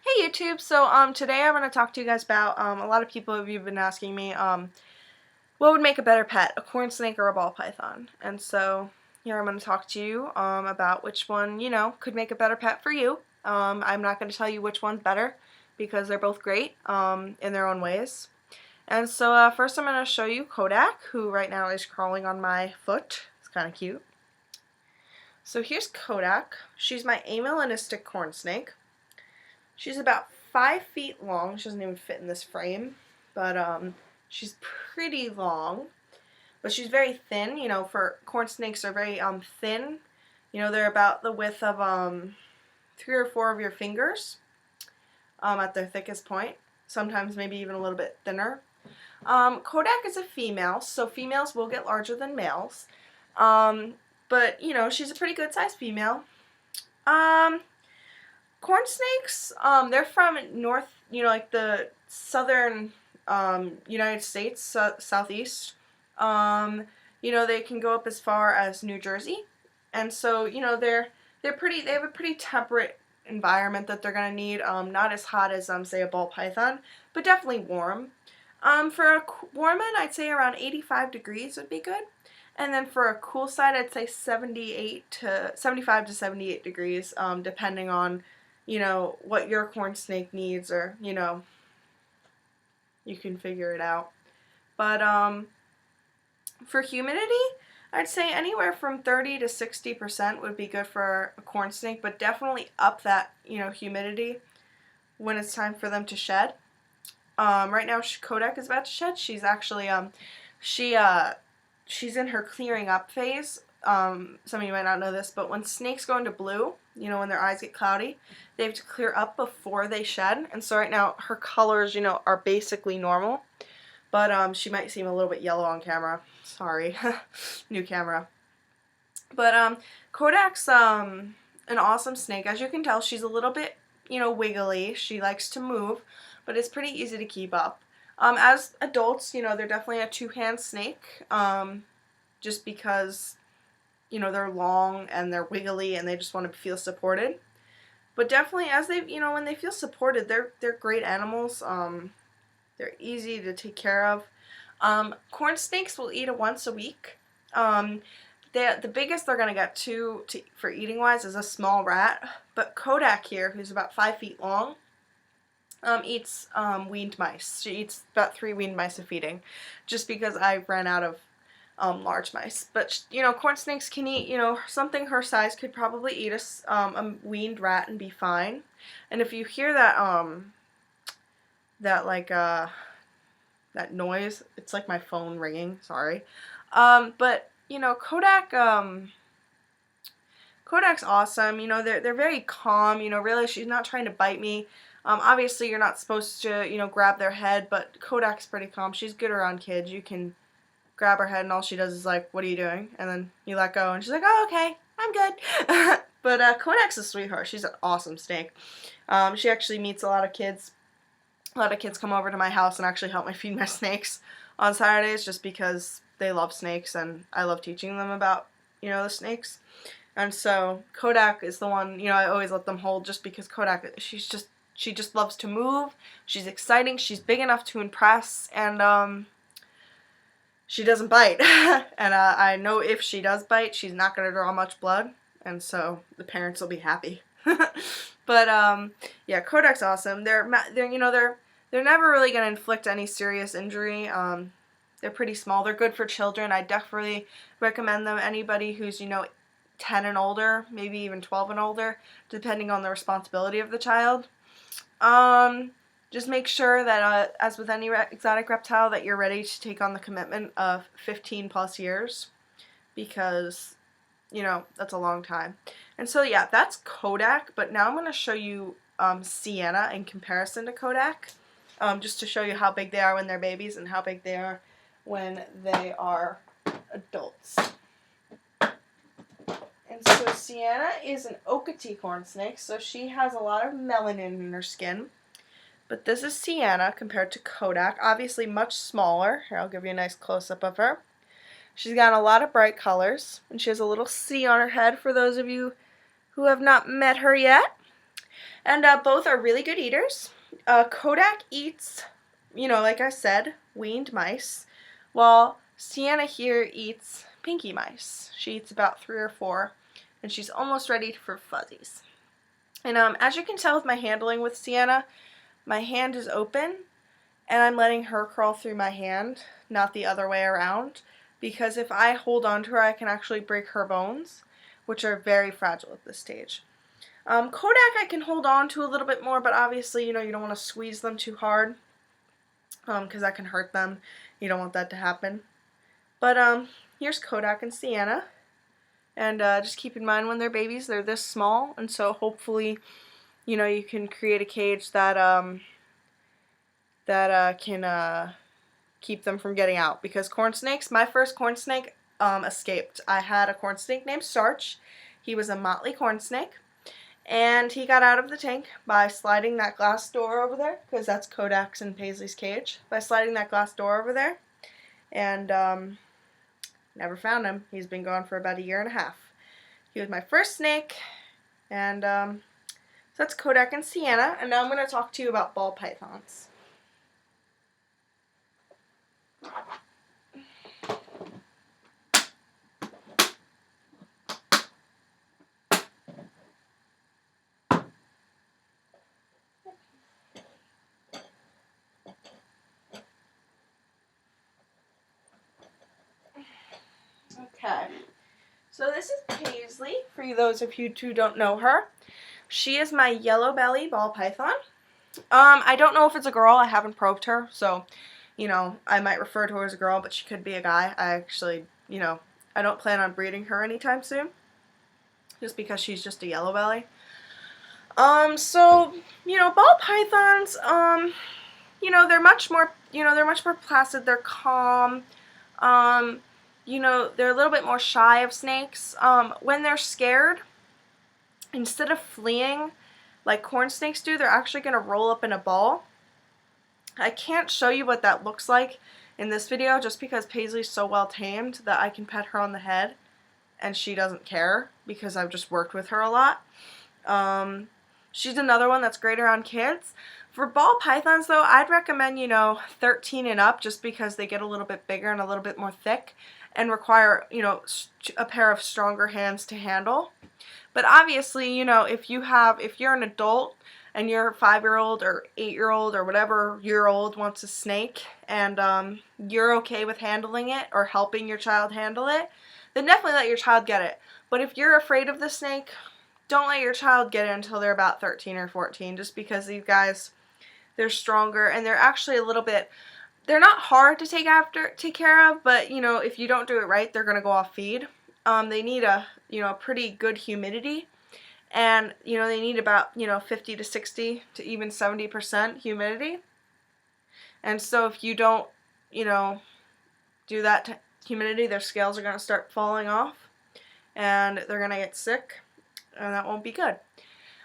Hey YouTube, so today I'm going to talk to you guys about a lot of people have been asking me what would make a better pet, a corn snake or a ball python? And so here I'm going to talk to you about which one, could make a better pet for you. I'm not going to tell you which one's better because they're both great in their own ways. And so first I'm going to show you Kodak, who right now is crawling on my foot. It's kind of cute. So here's Kodak. She's my amylinistic corn snake. She's about 5 feet long. She doesn't even fit in this frame, but she's pretty long. But she's very thin. For corn snakes are very thin. They're about the width of 3 or 4 of your fingers at their thickest point. Sometimes maybe even a little bit thinner. Kodak is a female, so females will get larger than males. But she's a pretty good sized female. Corn snakes, they're from north, like the southern United States, southeast. They can go up as far as New Jersey, and so they have a pretty temperate environment that they're gonna need. Not as hot as say a ball python, but definitely warm. For a warm one, I'd say around 85 degrees would be good. And then for a cool side, I'd say 75 to 78 degrees, depending on what your corn snake needs, or you can figure it out. But for humidity, I'd say anywhere from 30 to 60% would be good for a corn snake, but definitely up that humidity when it's time for them to shed. Right now Kodak is about to shed. She's actually she's in her clearing up phase. Some of you might not know this, but when snakes go into blue, when their eyes get cloudy, they have to clear up before they shed. And so right now her colors, are basically normal, but she might seem a little bit yellow on camera. Sorry, new camera. But Kodak's an awesome snake. As you can tell, she's a little bit, wiggly. She likes to move, but it's pretty easy to keep up. As adults, they're definitely a two-hand snake, just because they're long and they're wiggly and they just want to feel supported. But definitely as they, when they feel supported, they're great animals. They're easy to take care of. Corn snakes will eat once a week. The biggest they're gonna get for eating wise is a small rat. But Kodak here, who's about 5 feet long, eats weaned mice. She eats about 3 weaned mice a feeding, just because I ran out of large mice. But corn snakes can eat, something her size could probably eat a weaned rat and be fine. And if you hear that that noise, it's like my phone ringing. Sorry. But Kodak's awesome. They're very calm. Really, she's not trying to bite me. Obviously, you're not supposed to, grab their head, but Kodak's pretty calm. She's good around kids. You can grab her head and all she does is like, "What are you doing?" And then you let go and she's like, "Oh, okay, I'm good." But Kodak's a sweetheart. She's an awesome snake. She actually meets a lot of kids. A lot of kids come over to my house and actually help me feed my snakes on Saturdays, just because they love snakes and I love teaching them about, the snakes. And so Kodak is the one, I always let them hold, just because Kodak, she just loves to move. She's exciting. She's big enough to impress, and she doesn't bite. And I know if she does bite, she's not going to draw much blood, and so the parents will be happy. But yeah, Kodak's awesome. They're never really going to inflict any serious injury. They're pretty small. They're good for children. I definitely recommend them. Anybody who's 10 and older, maybe even 12 and older, depending on the responsibility of the child. Just make sure that, as with any exotic reptile, that you're ready to take on the commitment of 15 plus years, because, that's a long time. And so, yeah, that's Kodak, but now I'm going to show you Sienna in comparison to Kodak, just to show you how big they are when they're babies and how big they are when they are adults. And so Sienna is an Okatee corn snake, so she has a lot of melanin in her skin. But this is Sienna compared to Kodak, obviously much smaller. Here, I'll give you a nice close-up of her. She's got a lot of bright colors, and she has a little C on her head for those of you who have not met her yet. And both are really good eaters. Kodak eats, like I said, weaned mice, while Sienna here eats pinky mice. She eats about 3 or 4, and she's almost ready for fuzzies. And as you can tell with my handling with Sienna, my hand is open, and I'm letting her crawl through my hand, not the other way around, because if I hold on to her, I can actually break her bones, which are very fragile at this stage. Kodak I can hold on to a little bit more, but obviously, you don't want to squeeze them too hard, because that can hurt them. You don't want that to happen. But here's Kodak and Sienna. And just keep in mind when they're babies, they're this small, and so hopefully, you can create a cage that can keep them from getting out. Because corn snakes, my first corn snake escaped. I had a corn snake named Starch. He was a motley corn snake. And he got out of the tank by sliding that glass door over there, because that's Kodak's and Paisley's cage, by sliding that glass door over there. And never found him. He's been gone for about 1.5 years. He was my first snake, and so that's Kodak and Sienna. And now I'm going to talk to you about ball pythons. Okay, so this is Paisley, for those of you who don't know her. She is my yellow belly ball python. I don't know if it's a girl. I haven't probed her, so, I might refer to her as a girl, but she could be a guy. I actually, I don't plan on breeding her anytime soon, just because she's just a yellow belly. So, ball pythons, they're much more placid. They're calm. They're a little bit more shy of snakes. When they're scared, instead of fleeing like corn snakes do, they're actually going to roll up in a ball. I can't show you what that looks like in this video just because Paisley's so well tamed that I can pet her on the head and she doesn't care because I've just worked with her a lot. She's another one that's great around kids. For ball pythons though, I'd recommend, 13 and up, just because they get a little bit bigger and a little bit more thick and require, a pair of stronger hands to handle. But obviously, if you're an adult and your 5-year-old or 8-year-old or whatever year-old wants a snake and you're okay with handling it or helping your child handle it, then definitely let your child get it. But if you're afraid of the snake, don't let your child get it until they're about 13 or 14, just because these guys, they're stronger and they're actually a little bit, they're not hard to take care of, but if you don't do it right, they're going to go off feed. They need a pretty good humidity, and they need about 50 to 60 to even 70% humidity. And so if you don't do that humidity, their scales are going to start falling off and they're going to get sick, and that won't be good.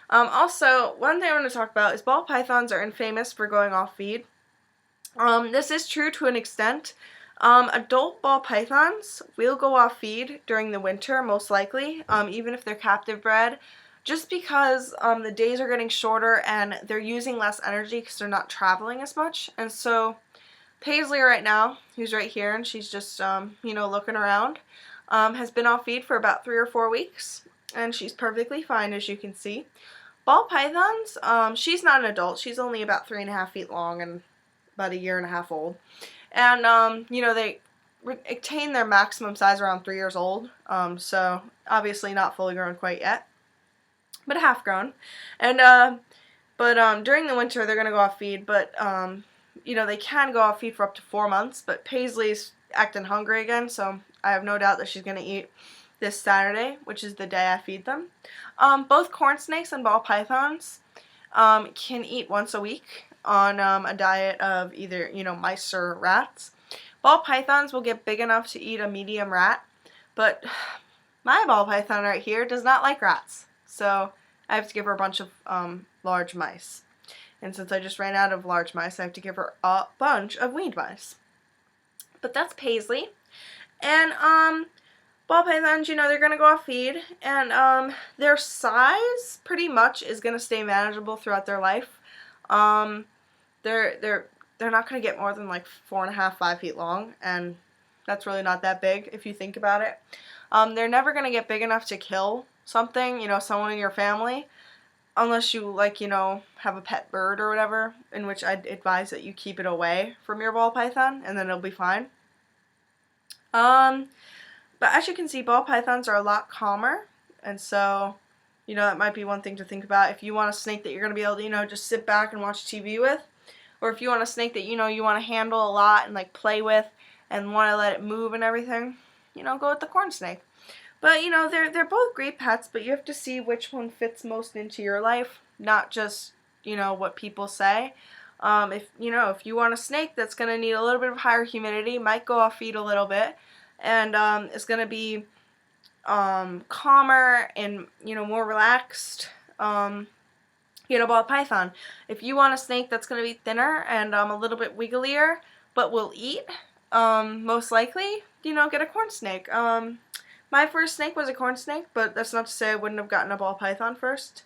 Also, one thing I want to talk about is ball pythons are infamous for going off feed. This is true to an extent. Adult ball pythons will go off feed during the winter, most likely, even if they're captive bred, just because the days are getting shorter and they're using less energy because they're not traveling as much. And so Paisley right now, who's right here, and she's just, looking around, has been off feed for about 3 or 4 weeks, and she's perfectly fine, as you can see. Ball pythons, she's not an adult. She's only about 3.5 feet long and about 1.5 years old. And, they attain their maximum size around 3 years old, so obviously not fully grown quite yet, but half grown. And, during the winter they're going to go off feed, but, they can go off feed for up to 4 months, but Paisley's acting hungry again, so I have no doubt that she's going to eat this Saturday, which is the day I feed them. Both corn snakes and ball pythons can eat once a week on a diet of either, mice or rats. Ball pythons will get big enough to eat a medium rat, but my ball python right here does not like rats, so I have to give her a bunch of large mice. And since I just ran out of large mice, I have to give her a bunch of weaned mice. But that's Paisley. And Ball pythons, they're going to go off feed, and their size pretty much is going to stay manageable throughout their life. They're not going to get more than like 4.5, 5 feet long, and that's really not that big if you think about it. They're never going to get big enough to kill something, someone in your family, unless you have a pet bird or whatever, in which I'd advise that you keep it away from your ball python, and then it'll be fine. But as you can see, ball pythons are a lot calmer, and so, that might be one thing to think about. If you want a snake that you're going to be able to, just sit back and watch TV with, or if you want a snake that, you want to handle a lot and, like, play with and want to let it move and everything, go with the cornsnake. But, they're both great pets, but you have to see which one fits most into your life, not just, what people say. If you want a snake that's going to need a little bit of higher humidity, might go off feed a little bit, and it's going to be calmer and, more relaxed, ball python. If you want a snake that's going to be thinner and a little bit wigglier, but will eat, most likely, get a cornsnake. My first snake was a cornsnake, but that's not to say I wouldn't have gotten a ball python first.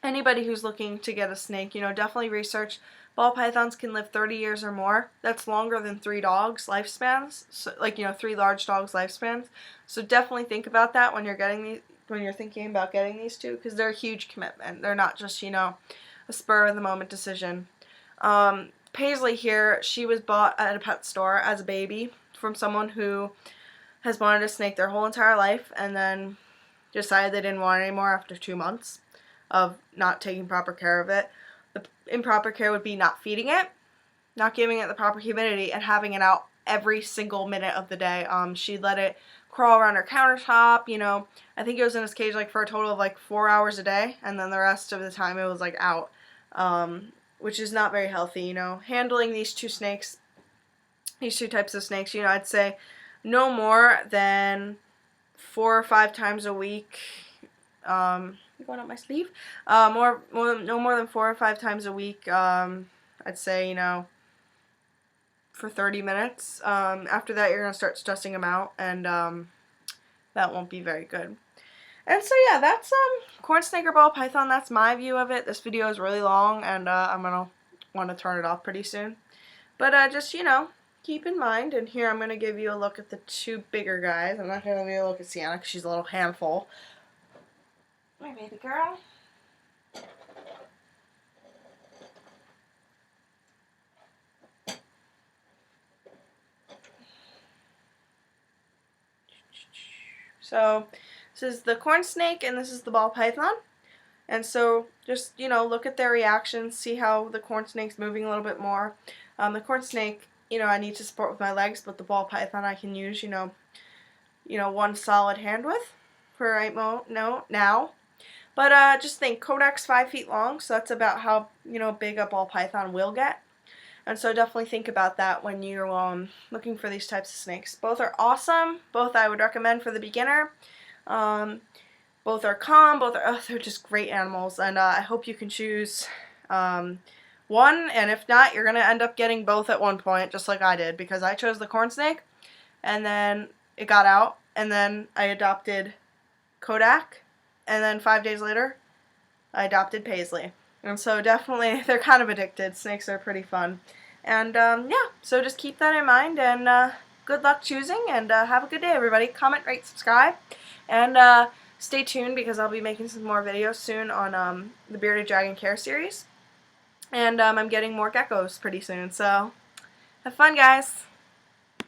Anybody who's looking to get a snake, definitely research. Ball pythons can live 30 years or more. That's longer than 3 dogs' lifespans. So, 3 large dogs' lifespans. So definitely think about that when you're thinking about getting these two, because they're a huge commitment. They're not just, a spur of the moment decision. Paisley here, she was bought at a pet store as a baby from someone who has wanted a snake their whole entire life, and then decided they didn't want it anymore after 2 months of not taking proper care of it. The improper care would be not feeding it, not giving it the proper humidity, and having it out every single minute of the day. She'd let it crawl around her countertop, I think it was in its cage for a total of 4 hours a day, and then the rest of the time it was out, which is not very healthy. Handling these two types of snakes, I'd say no more than 4 or 5 times a week. Going up my sleeve. No more than 4 or 5 times a week. I'd say, for 30 minutes. After that, you're gonna start stressing them out, and that won't be very good. And so yeah, that's cornsnake or ball python. That's my view of it. This video is really long, and I'm gonna want to turn it off pretty soon. But just keep in mind. And here I'm gonna give you a look at the 2 bigger guys. I'm not gonna give you a look at Sienna because she's a little handful. My baby girl. So this is the cornsnake and this is the ball python. And so just, look at their reactions, see how the cornsnake's moving a little bit more. The cornsnake, I need to support with my legs, but the ball python I can use, one solid hand with for right now. But just think, Kodak's 5 feet long, so that's about how, big a ball python will get. And so definitely think about that when you're looking for these types of snakes. Both are awesome. Both I would recommend for the beginner. Both are calm. They're just great animals. And I hope you can choose one. And if not, you're going to end up getting both at one point, just like I did. Because I chose the cornsnake, and then it got out. And then I adopted Kodak. And then 5 days later, I adopted Paisley. And so definitely, they're kind of addicted. Snakes are pretty fun. And yeah, so just keep that in mind. And good luck choosing. And have a good day, everybody. Comment, rate, subscribe. And stay tuned because I'll be making some more videos soon on the Bearded Dragon Care series. And I'm getting more geckos pretty soon. So have fun, guys.